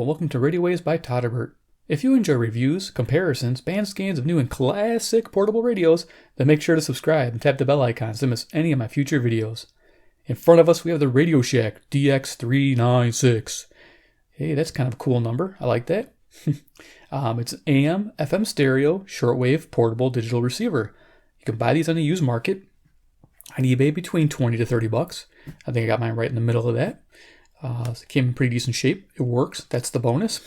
welcome to Radio Waves by Todderbert. If you enjoy reviews, comparisons, band scans of new and classic portable radios, then make sure to subscribe and tap the bell icon to miss any of my future videos. In front of us, we have the Radio Shack DX-396. Hey, that's kind of a cool number. I like that. It's an AM FM stereo shortwave portable digital receiver. You can buy these on the used market on eBay between $20 to $30. I think I got mine right in the middle of that. It came in pretty decent shape. It works. That's the bonus.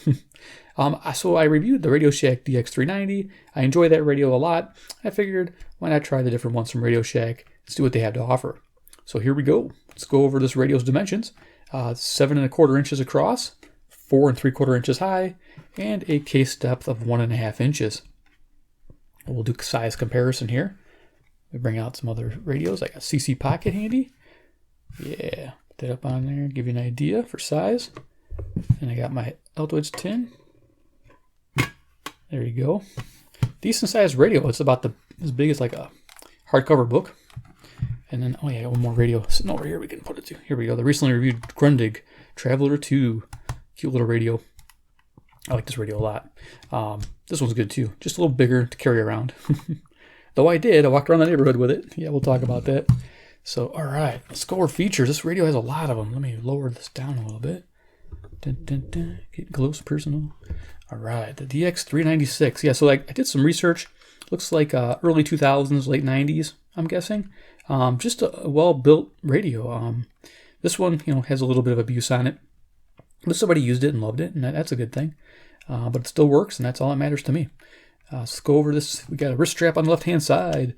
So I reviewed the Radio Shack DX390. I enjoy that radio a lot. I figured, why not try the different ones from Radio Shack? Let's see what they have to offer. So here we go. Let's go over this radio's dimensions. 7 1/4 inches across, 4 3/4 inches high, and a case depth of 1.5 inches. We'll do size comparison here. We bring out some other radios. I got CC Pocket handy. Yeah, put that up on there, give you an idea for size. And I got my Eltwoods tin. There you go. Decent sized radio. It's about as big as like a hardcover book. And then, oh yeah, one more radio sitting over here we can put it to. Here we go. The recently reviewed Grundig Traveler 2. Cute little radio. I like this radio a lot. This one's good too. Just a little bigger to carry around. Though I walked around the neighborhood with it. Yeah, we'll talk about that. So, all right, let's go over features. This radio has a lot of them. Let me lower this down a little bit. Dun, dun, dun. Getting close, personal. All right, the DX396. Yeah, so I did some research. Looks like early 2000s, late 90s, I'm guessing. Just a well-built radio. This one, has a little bit of abuse on it. But somebody used it and loved it, and that's a good thing. But it still works, and that's all that matters to me. Let's go over this. We got a wrist strap on the left-hand side,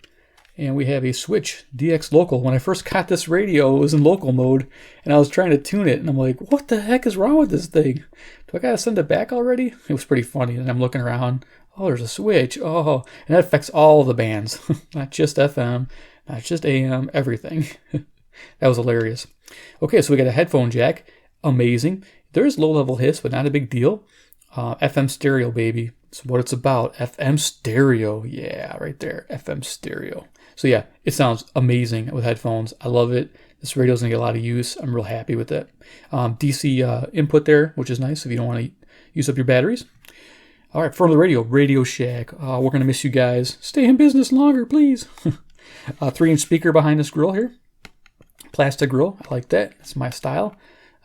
and we have a switch, DX local. When I first got this radio, it was in local mode, and I was trying to tune it, and I'm like, what the heck is wrong with this thing? Do I got to send it back already? It was pretty funny, and I'm looking around. Oh, there's a switch. Oh, and that affects all the bands, not just FM, not just AM, everything. That was hilarious. Okay, so we got a headphone jack. Amazing. There is low-level hiss, but not a big deal. FM stereo, baby. That's what it's about. FM stereo. Yeah, right there. FM stereo. So yeah, it sounds amazing with headphones. I love it. This radio's going to get a lot of use. I'm real happy with it. DC input there, which is nice if you don't want to use up your batteries. All right, from the Radio Shack. We're going to miss you guys. Stay in business longer, please. 3-inch speaker behind this grill here. Plastic grill. I like that. That's my style.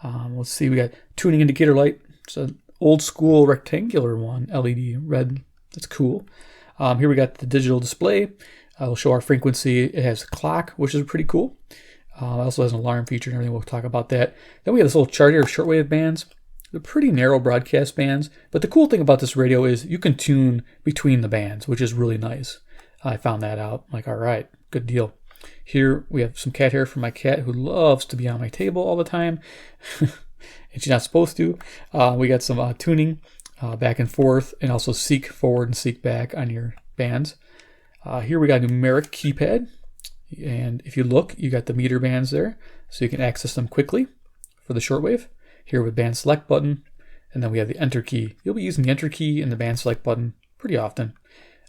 Let's see. We got tuning indicator light. It's an old school rectangular one. LED red. That's cool. Here we got the digital display. We'll show our frequency. It has a clock, which is pretty cool. It also has an alarm feature and everything. We'll talk about that. Then we have this little chart here of shortwave bands. They're pretty narrow broadcast bands. But the cool thing about this radio is you can tune between the bands, which is really nice. I found that out. I'm like, all right, good deal. Here we have some cat hair from my cat who loves to be on my table all the time. And she's not supposed to. We got some tuning back and forth, and also seek forward and seek back on your bands. Here we got a numeric keypad. And if you look, you got the meter bands there, so you can access them quickly for the shortwave. Here with band select button, and then we have the enter key. You'll be using the enter key and the band select button pretty often.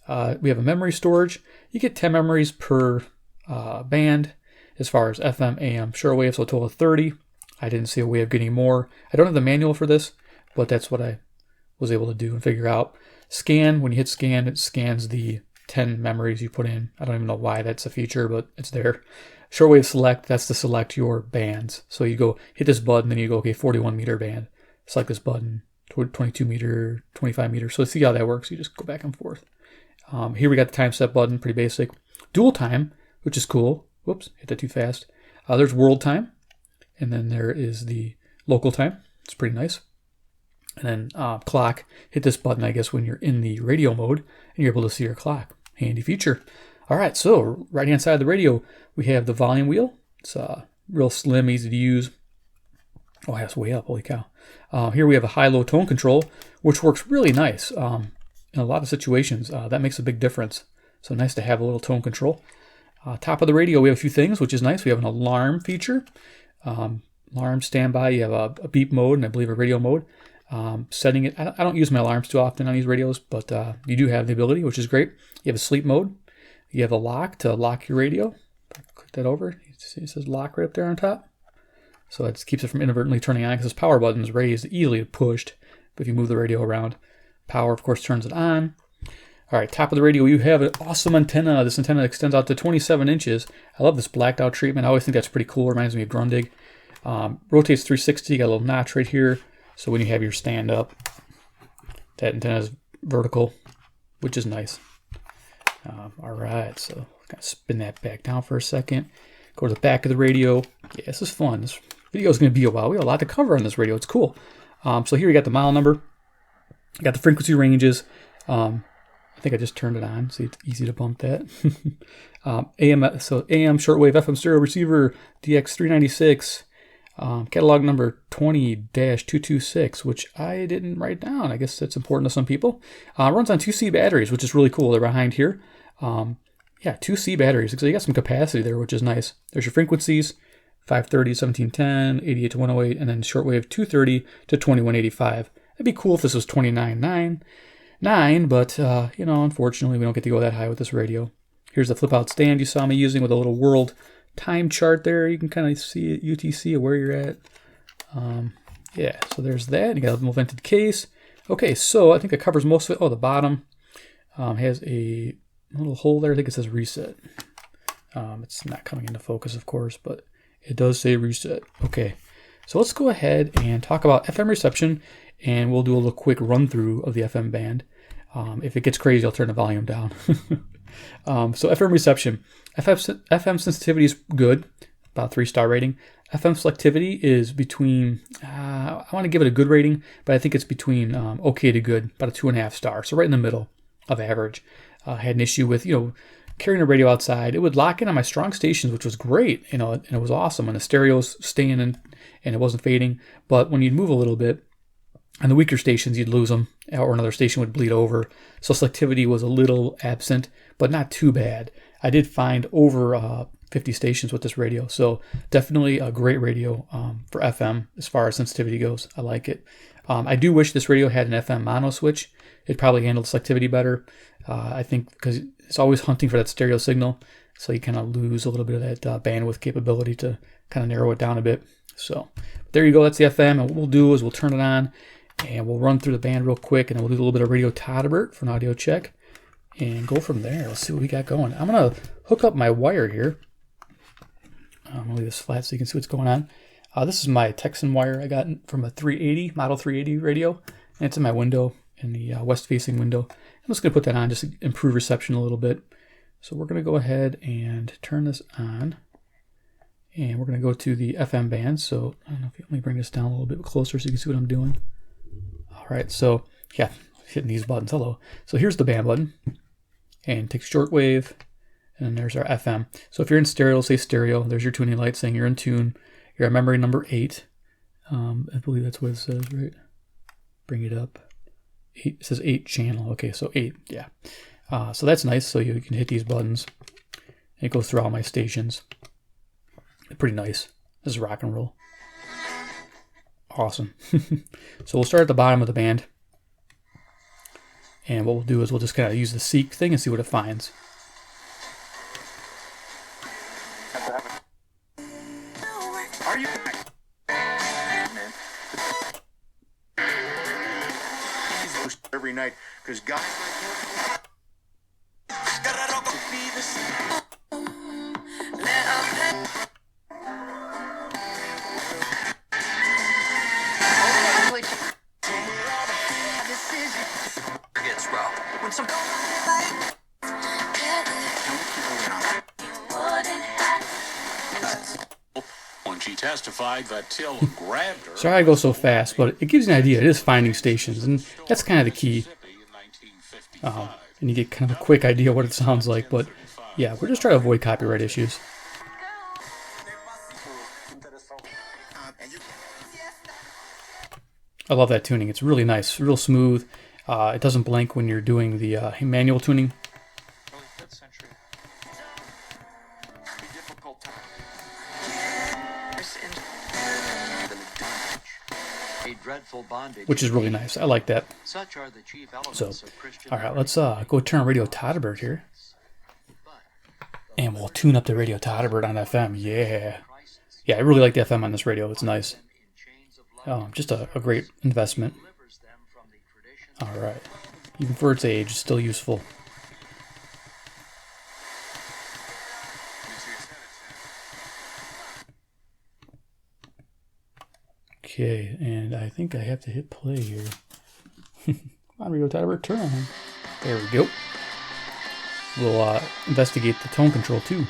We have a memory storage. You get 10 memories per band as far as FM, AM, shortwave, so a total of 30. I didn't see a way of getting more. I don't have the manual for this, but that's what I was able to do and figure out. Scan, when you hit scan, it scans the 10 memories you put in. I don't even know why that's a feature, but it's there. Shortwave select, that's to select your bands. So you go hit this button, then you go, okay, 41 meter band. Select this button, 22 meter, 25 meter. So let's see how that works. You just go back and forth. Here we got the time set button, pretty basic. Dual time, which is cool. Whoops, hit that too fast. There's world time. And then there is the local time. It's pretty nice. And then clock, hit this button, I guess, when you're in the radio mode, and you're able to see your clock. Handy feature. All right, so right-hand side of the radio, we have the volume wheel. It's real slim, easy to use. Oh, that's way up, holy cow. Here we have a high-low tone control, which works really nice in a lot of situations. That makes a big difference. So nice to have a little tone control. Top of the radio, we have a few things, which is nice. We have an alarm feature. Alarm standby. You have a beep mode and I believe a radio mode. Setting it. I don't use my alarms too often on these radios, but you do have the ability, which is great. You have a sleep mode. You have a lock to lock your radio. Click that over. You see it says lock right up there on top. So it keeps it from inadvertently turning on because this power button is raised, easily pushed. if you move the radio around. Power, of course, turns it on. All right, top of the radio, you have an awesome antenna. This antenna extends out to 27 inches. I love this blacked out treatment. I always think that's pretty cool. Reminds me of Grundig. Rotates 360. Got a little notch right here. So when you have your stand up, that antenna is vertical, which is nice. All right, so kind of spin that back down for a second. Go to the back of the radio. Yeah, this is fun. This video is going to be a while. We have a lot to cover on this radio. It's cool. So here we got the model number. Got the frequency ranges. I think I just turned it on, so it's easy to bump that. AM Shortwave FM stereo receiver DX-396. Catalog number 20-226, which I didn't write down. I guess that's important to some people. Runs on 2C batteries, which is really cool. They're behind here. Yeah, 2C batteries. So you got some capacity there, which is nice. There's your frequencies, 530, 1710, 88 to 108, and then shortwave 230 to 2185. It'd be cool if this was 29.9, but, you know, unfortunately, we don't get to go that high with this radio. Here's the flip-out stand you saw me using with a little world time chart there. You can kind of see it, UTC of where you're at. Yeah, so there's that. You got a little vented case. Okay, so I think it covers most of it. Oh, the bottom has a little hole there. I think it says reset. It's not coming into focus, of course, but it does say reset. Okay, so let's go ahead and talk about FM reception, and we'll do a little quick run through of the FM band. If it gets crazy, I'll turn the volume down. So FM reception. FM sensitivity is good, about 3-star rating. FM selectivity is between, I want to give it a good rating, but I think it's between okay to good, about a 2.5 star. So right in the middle of average. I had an issue with, carrying a radio outside. It would lock in on my strong stations, which was great, and it was awesome. And the stereo's staying in and it wasn't fading. But when you'd move a little bit, on the weaker stations, you'd lose them, or another station would bleed over. So selectivity was a little absent, but not too bad. I did find over 50 stations with this radio, so definitely a great radio for FM as far as sensitivity goes. I like it. I do wish this radio had an FM mono switch. It probably handled selectivity better. I think because it's always hunting for that stereo signal, so you kind of lose a little bit of that bandwidth capability to kind of narrow it down a bit. So there you go. That's the FM, and what we'll do is we'll turn it on, and we'll run through the band real quick, and then we'll do a little bit of radio Todderbert for an audio check, and go from there. Let's see what we got going. I'm going to hook up my wire here. I'm going to leave this flat so you can see what's going on. This is my Texan wire I got from a 380, Model 380 radio, and it's in my window, in the west-facing window. I'm just going to put that on just to improve reception a little bit. So we're going to go ahead and turn this on, and we're going to go to the FM band. So I don't know if you let me bring this down a little bit closer so you can see what I'm doing. All right, so yeah, hitting these buttons. Hello. So here's the band button, and take shortwave, and then there's our FM. So if you're in stereo, say stereo, there's your tuning light saying you're in tune. You're at memory number 8. I believe that's what it says, right? Bring it up. 8, it says 8 channel. Okay, so 8, yeah. So that's nice. So you can hit these buttons. And it goes through all my stations. Pretty nice. This is rock and roll. Awesome. So we'll start at the bottom of the band. And what we'll do is we'll just kind of use the seek thing and see what it finds. Are you every night? Because guys gets rough when some when she testified that Till grabbed her. Sorry I go so fast, but it gives you an idea. It is finding stations, and that's kind of the key. And you get kind of a quick idea what it sounds like, but yeah, we're just trying to avoid copyright issues. I love that tuning. It's really nice, real smooth. It doesn't blank when you're doing the manual tuning. Which is really nice. I like that. So, all right, let's go turn radio Todderbert here. And we'll tune up the radio Todderbert on FM. Yeah. Yeah, I really like the FM on this radio. It's nice. Just a great investment. All right. Even for its age, still useful. Okay, and I think I have to hit play here. Come on, we go Todderbert, turn on. There we go. We'll investigate the tone control too.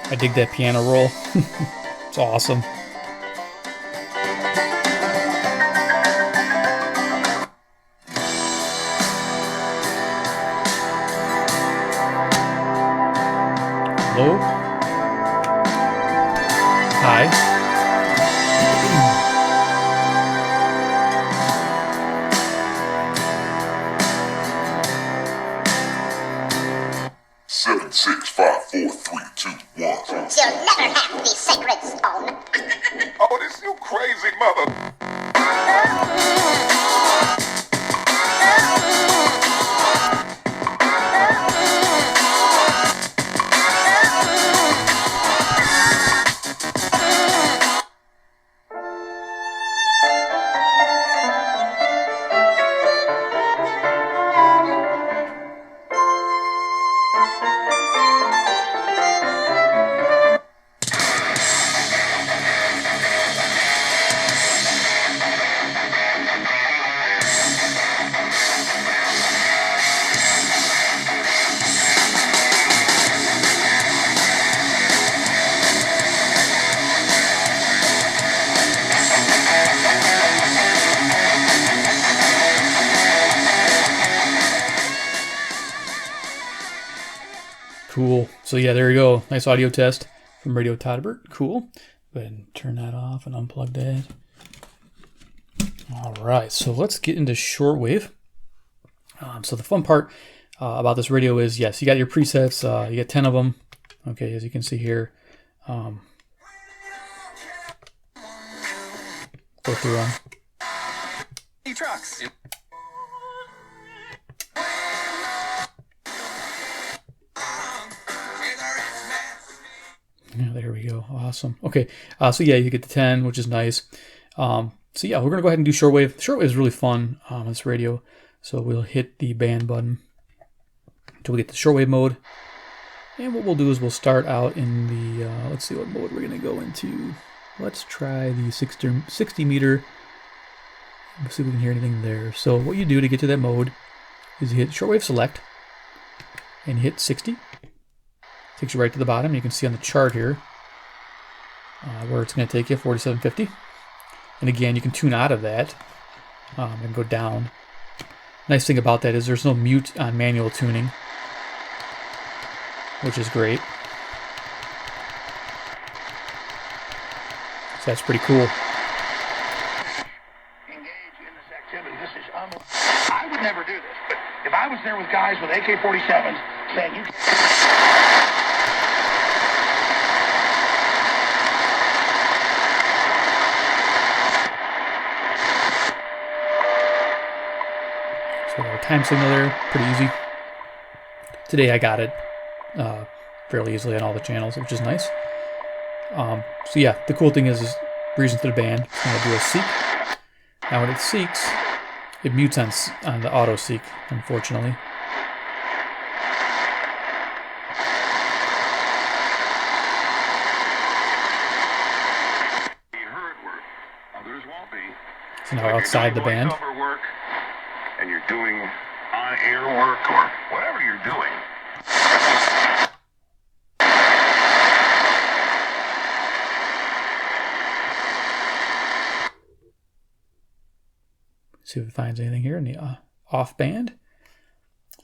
I dig that piano roll. It's awesome. Low. High. 7, 6, 5, 4, 3, 2, 1. You'll never have the sacred stone. Oh, this you crazy mother. Cool. So yeah, there you go. Nice audio test from Radio Todderbert. Cool. Go ahead and turn that off and unplug that. All right, so let's get into shortwave. So the fun part about this radio is, yes, you got your presets. You get 10 of them. Okay, as you can see here. Go through them. Trucks. Yeah, there we go. Awesome. Okay, so yeah, you get the 10, which is nice. So yeah, we're going to go ahead and do shortwave. Shortwave is really fun on this radio. So we'll hit the band button until we get the shortwave mode. And what we'll do is we'll start out in the, let's see what mode we're going to go into. Let's try the 60 meter. Let's see if we can hear anything there. So what you do to get to that mode is you hit shortwave select and hit 60. Takes you right to the bottom. You can see on the chart here where it's going to take you, 4750. And again, you can tune out of that and go down. Nice thing about that is there's no mute on manual tuning, which is great. So that's pretty cool. Engage in this activity. This is I would never do this, but if I was there with guys with AK-47s saying you. So our time signal there, pretty easy. Today I got it fairly easily on all the channels, which is nice. So yeah, the cool thing is breezing to the band. It's going to do a seek. Now when it seeks, it mutes on the auto seek, unfortunately. you know, outside the band. Voiceover work, and you're doing on-air work, or whatever you're doing. See if it finds anything here in the off band.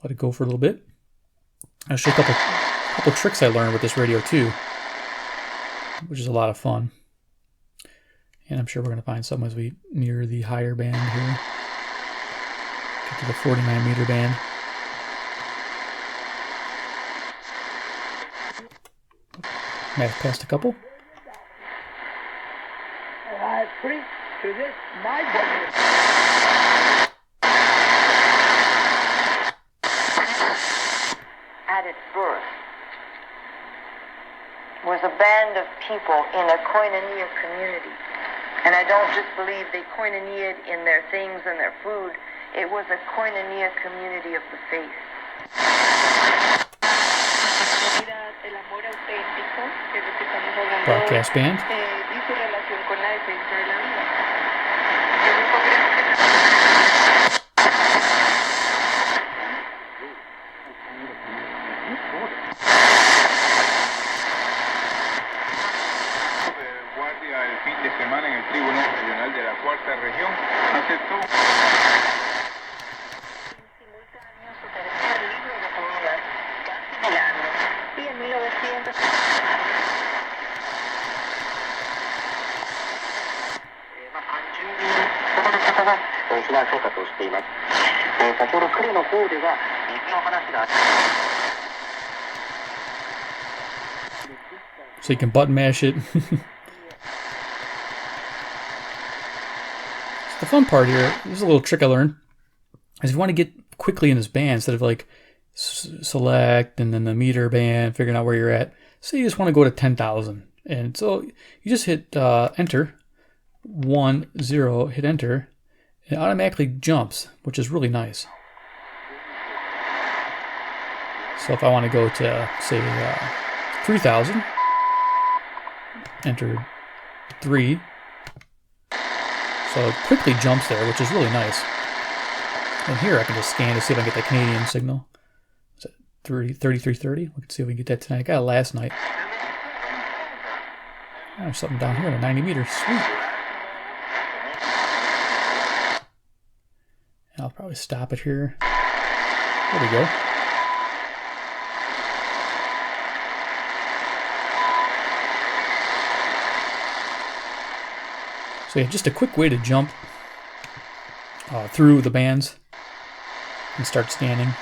Let it go for a little bit. I'll show you a couple tricks I learned with this radio too, which is a lot of fun. And I'm sure we're going to find some as we near the higher band here. Get to the 49 meter band. Matt passed a couple. I preach to this, my goodness. At its birth was a band of people in a koinonia community. And I don't just believe they koinoniaed in their things and their food. It was a koinonia community of the faith. Broadcast band. Guardia el fin de semana en el Tribunal Regional de la Cuarta Región aceptó. Y en 1900 避難生活をしています。先ほど呉の方では水の話が。 So you can button mash it. The fun part here, this is a little trick I learned, is you want to get quickly in this band instead of like select and then the meter band, figuring out where you're at. Say you just want to go to 10,000. And so you just hit enter, 1, 0, hit enter, and it automatically jumps, which is really nice. So if I want to go to, say, 3,000, enter 3. So it quickly jumps there, which is really nice. And here I can just scan to see if I can get that Canadian signal. Is it 3330? We can see if we can get that tonight. I got it last night. Oh, there's something down here at 90 meters. Sweet. And I'll probably stop it here. There we go. So yeah, just a quick way to jump through the bands and start scanning.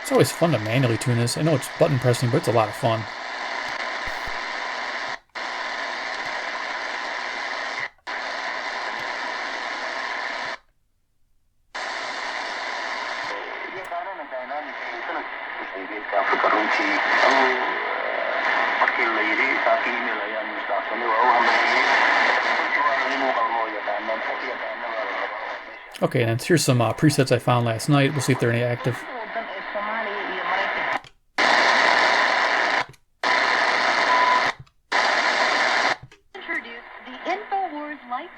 It's always fun to manually tune this. I know it's button pressing, but it's a lot of fun. Okay, and here's some presets I found last night. We'll see if they're any active. Introduce the InfoWars Life.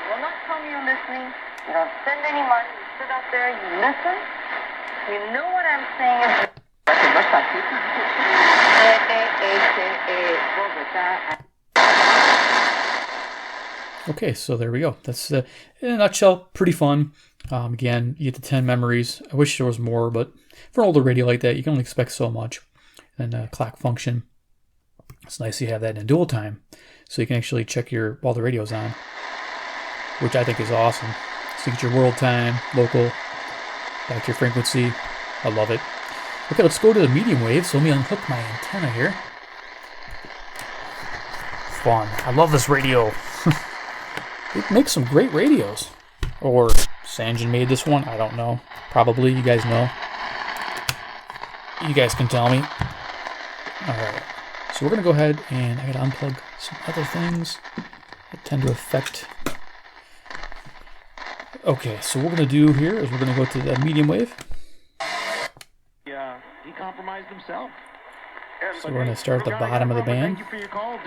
Will not tell me you're listening. You don't send any money. You sit out there. You listen. You know what I'm saying. Okay, so there we go. That's in a nutshell, pretty fun. Again, you get the 10 memories. I wish there was more, but for an older radio like that, you can only expect so much. And clock function. It's nice you have that in dual time, so you can actually check while the radio's on, which I think is awesome. So you get your world time, local, back to your frequency. I love it. Okay, let's go to the medium wave. So let me unhook my antenna here. Fun. I love this radio. It makes some great radios. Or Sanjin made this one. I don't know. Probably. You guys know. You guys can tell me. Alright. So we're going to go ahead and I got to unplug some other things that tend to affect Okay, so what we're going to do here is we're going to go to the medium wave. Yeah, he compromised himself. So we're going to start at the bottom of the band. Thank you for your call.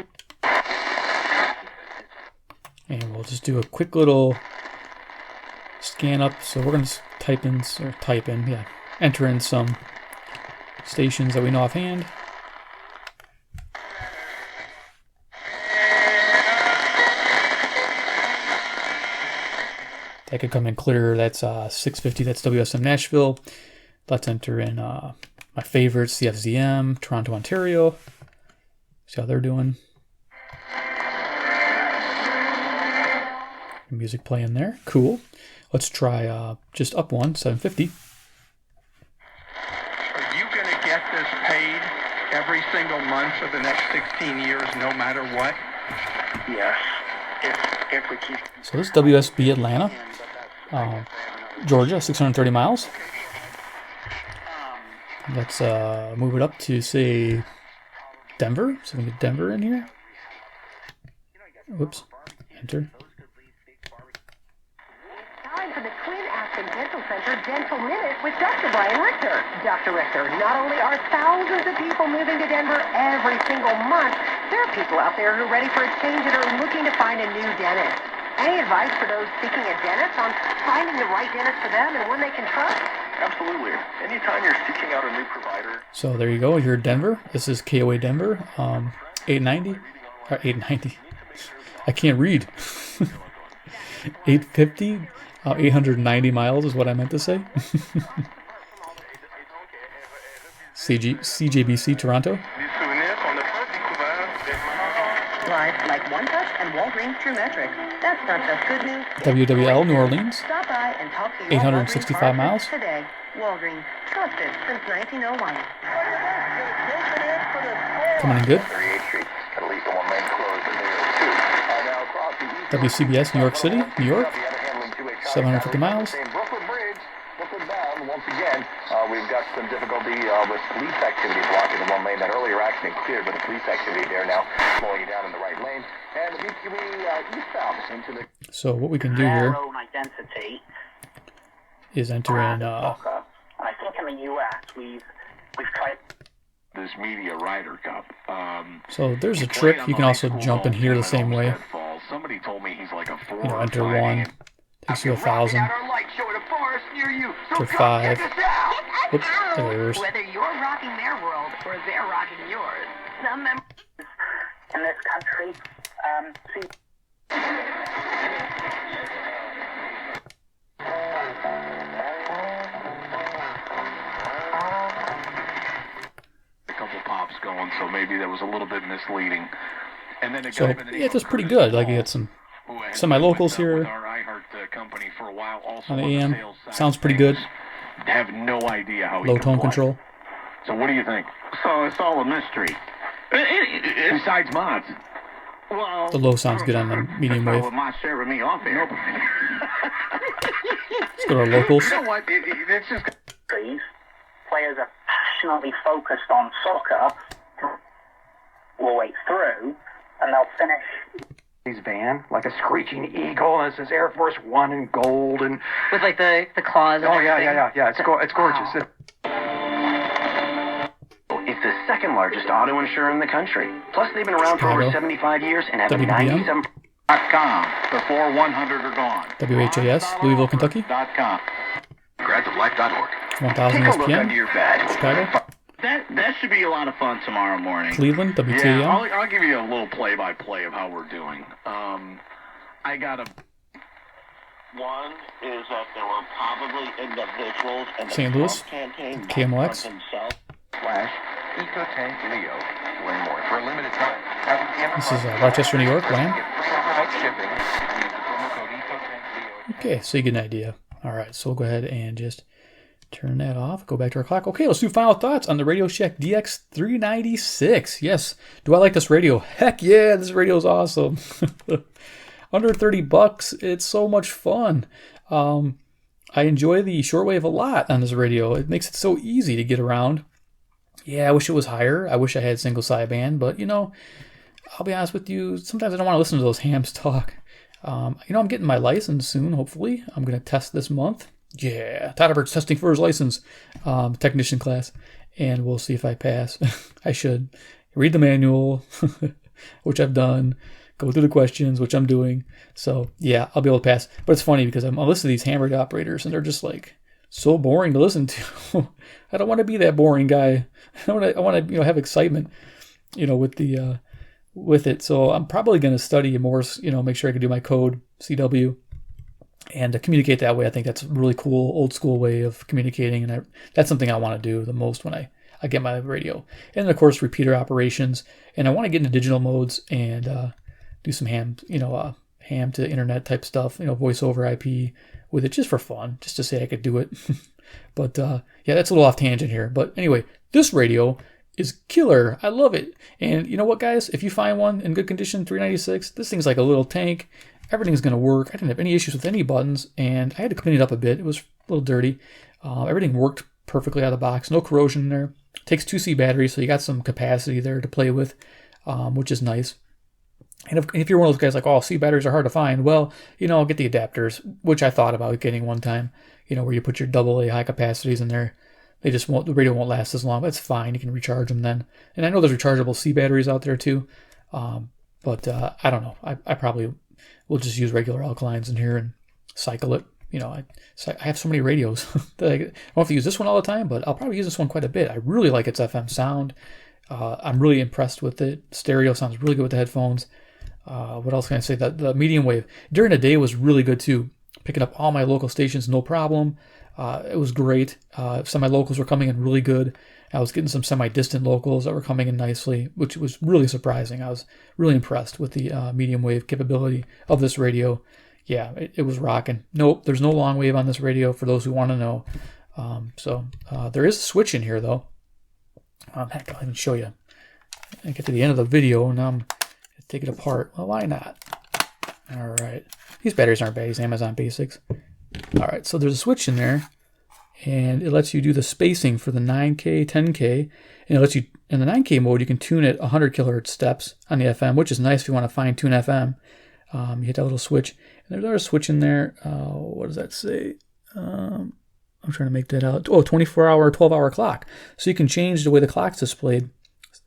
And we'll just do a quick little scan up. So we're going to enter in some stations that we know offhand. That could come in clear. That's 650. That's WSM Nashville. Let's enter in my favorites, CFZM, Toronto, Ontario. See how they're doing. Music playing there. Cool. Let's try just up one, 750. Are you going to get this paid every single month for the next 16 years, no matter what? Yes. If we keep... So this is WSB Atlanta, Georgia, 630 miles. Let's move it up to, say, Denver. So we can get Denver in here. Whoops. Enter. Time for the Twin Aspen Dental Center Dental Minute with Dr. Brian Richter. Dr. Richter, not only are thousands of people moving to Denver every single month, there are people out there who are ready for a change and are looking to find a new dentist. Any advice for those seeking a dentist on finding the right dentist for them and one they can trust? Absolutely. Anytime you're seeking out a new provider. So there you go. You're in Denver. This is KOA Denver, 890. Or 890. I can't read. 850. 890 miles is what I meant to say. CJBC Toronto. Live like One Touch and Walgreens True Metrics. That's not just good news. WWL New Orleans. Stop by and talk to your 865 Walgreens miles. today. Walgreens, trusted since 1901. Coming in good. WCBS New York City, New York. 750 miles. Once again, we've got some difficulty with police activity blocking the one lane. That earlier accident cleared, but the police activity there now slowing it down in the right lane. And the BQE eastbound into the... So what we can do here is enter in... I think in the U.S. we've tried This media Ryder Cup. So there's a trick. You can also jump in here the same way. Somebody told me he's like a 4 You know, enter or 5 one. Takes you 1,000. For 5. Whoops, there's. Whether you're rocking their world or they're rocking yours, some members in this country. See, a couple pops going, so maybe that was a little bit misleading. And then So yeah, that's pretty good. Like you get some semi-locals here on the AM. Sounds pretty good. Have no idea how Low tone control. So what do you think? So it's all a mystery. Besides mods. Well, The low sounds good on the medium wave. with my serving me off here. Let's go to our locals. You know what? It's just... these players are passionately focused on soccer all the way through, and they'll finish. His van, like a screeching eagle, and it says Air Force One in gold, and with like the claws. oh yeah. It's gorgeous. It's the second largest auto insurer in the country. Plus, they've been around for over 75 years and have a WBM. 97.com. Before 100 are gone. WHAS, Louisville, Kentucky. .com. Gradsoflife.org. 1,000 Take a look SPM. under your badge. Chicago. That should be a lot of fun tomorrow morning. Cleveland, Yeah, WTAM. I'll give you a little play-by-play of how we're doing. I got a... One is that there were probably individuals in the St. Louis, campaign KMOX. themselves. EcoTank Leo. Learn more for a limited time. This is Rochester, New York, Lamb. Shipping. Use the promo code EcoTank Leo. Okay, so you get an idea. All right, so we'll go ahead and just turn that off. Go back to our clock. Okay, let's do final thoughts on the Radio Shack DX-396. Yes. Do I like this radio? Heck yeah, this radio is awesome. Under $30, it's so much fun. I enjoy the shortwave a lot on this radio. It makes it so easy to get around. Yeah, I wish it was higher. I wish I had single sideband, but you know, I'll be honest with you, sometimes I don't want to listen to those hams talk. I'm getting my license soon, hopefully. I'm going to test this month. Yeah, Todderbert's testing for his license, technician class, and we'll see if I pass. I should read the manual, which I've done, go through the questions, which I'm doing. So yeah, I'll be able to pass. But it's funny because I listen to these ham radio operators, and they're just like so boring to listen to. I don't want to be that boring guy. I want to have excitement, with it. So I'm probably going to study Morse, make sure I can do my code CW and communicate that way. I think that's a really cool old school way of communicating, and that's something I want to do the most when I get my radio. And then of course repeater operations, and I want to get into digital modes and do some ham to internet type stuff, voice over IP with it, just for fun, just to say I could do it. But yeah, that's a little off tangent here. But anyway, this radio is killer. I love it. And you know what, guys? If you find one in good condition, 396, this thing's like a little tank. Everything's going to work. I didn't have any issues with any buttons, and I had to clean it up a bit. It was a little dirty. Everything worked perfectly out of the box. No corrosion in there. Takes 2C batteries, so you got some capacity there to play with, which is nice. And if you're one of those guys like, oh, C batteries are hard to find, well, I'll get the adapters, which I thought about getting one time, where you put your AA high capacities in there. The radio won't last as long, but it's fine. You can recharge them then. And I know there's rechargeable C batteries out there too. But I don't know. I probably will just use regular alkalines in here and cycle it. I have so many radios that I don't have to use this one all the time, but I'll probably use this one quite a bit. I really like its FM sound. I'm really impressed with it. Stereo sounds really good with the headphones. What else can I say? The medium wave during the day was really good too. Picking up all my local stations, no problem. It was great. Some of my locals were coming in really good. I was getting some semi-distant locals that were coming in nicely, which was really surprising. I was really impressed with the medium wave capability of this radio. Yeah, it was rocking. Nope, there's no long wave on this radio for those who want to know. So there is a switch in here though. Heck, I'll even show you. I get to the end of the video and I'm take it apart. Well, why not? All right. These batteries aren't bad. These Amazon Basics. All right, so there's a switch in there, and it lets you do the spacing for the 9K, 10K, and it lets you, in the 9K mode, you can tune it 100 kilohertz steps on the FM, which is nice if you want to fine tune FM. You hit that little switch, and there's another switch in there. What does that say? I'm trying to make that out. Oh, 24-hour, 12-hour clock. So you can change the way the clock's displayed.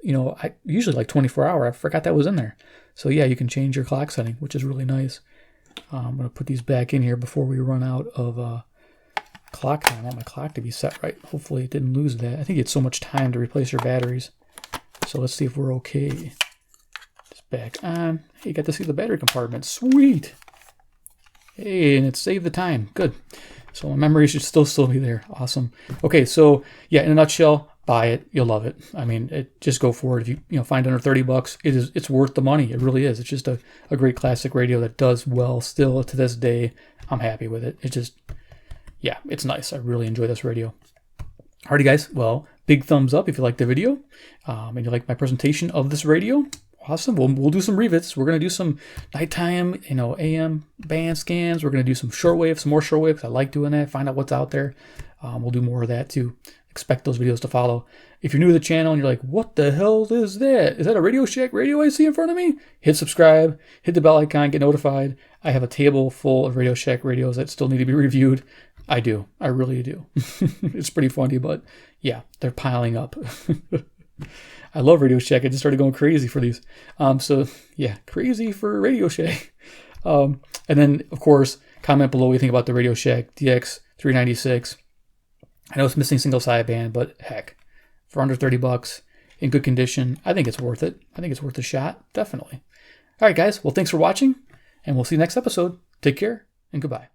I usually like 24-hour. I forgot that was in there. So yeah, you can change your clock setting, which is really nice. I'm going to put these back in here before we run out of clock time. I want my clock to be set right. Hopefully it didn't lose that. I think it's so much time to replace your batteries. So let's see if we're okay. Just back on. Hey, you got to see the battery compartment. Sweet. Hey, and it saved the time. Good. So my memory should still be there. Awesome. Okay, so yeah, in a nutshell, buy it. You'll love it. I mean, just go for it. If you find under $30, it's worth the money. It really is. It's just a great classic radio that does well still to this day. I'm happy with it. It just, yeah, it's nice. I really enjoy this radio. Alrighty, guys. Well, big thumbs up if you liked the video and you like my presentation of this radio. Awesome. We'll do some revits. We're going to do some nighttime, AM band scans. We're going to do some shortwave, some more shortwave. I like doing that. Find out what's out there. We'll do more of that too. Expect those videos to follow. If you're new to the channel and you're like, what the hell is that? Is that a Radio Shack radio I see in front of me? Hit subscribe, hit the bell icon, get notified. I have a table full of Radio Shack radios that still need to be reviewed. I do. I really do. It's pretty funny, but yeah, they're piling up. I love Radio Shack. I just started going crazy for these. So yeah, crazy for Radio Shack. And then, of course, comment below what you think about the Radio Shack DX-396. I know it's missing single sideband, but heck, for under $30 in good condition, I think it's worth it. I think it's worth a shot, definitely. All right, guys. Well, thanks for watching, and we'll see you next episode. Take care, and goodbye.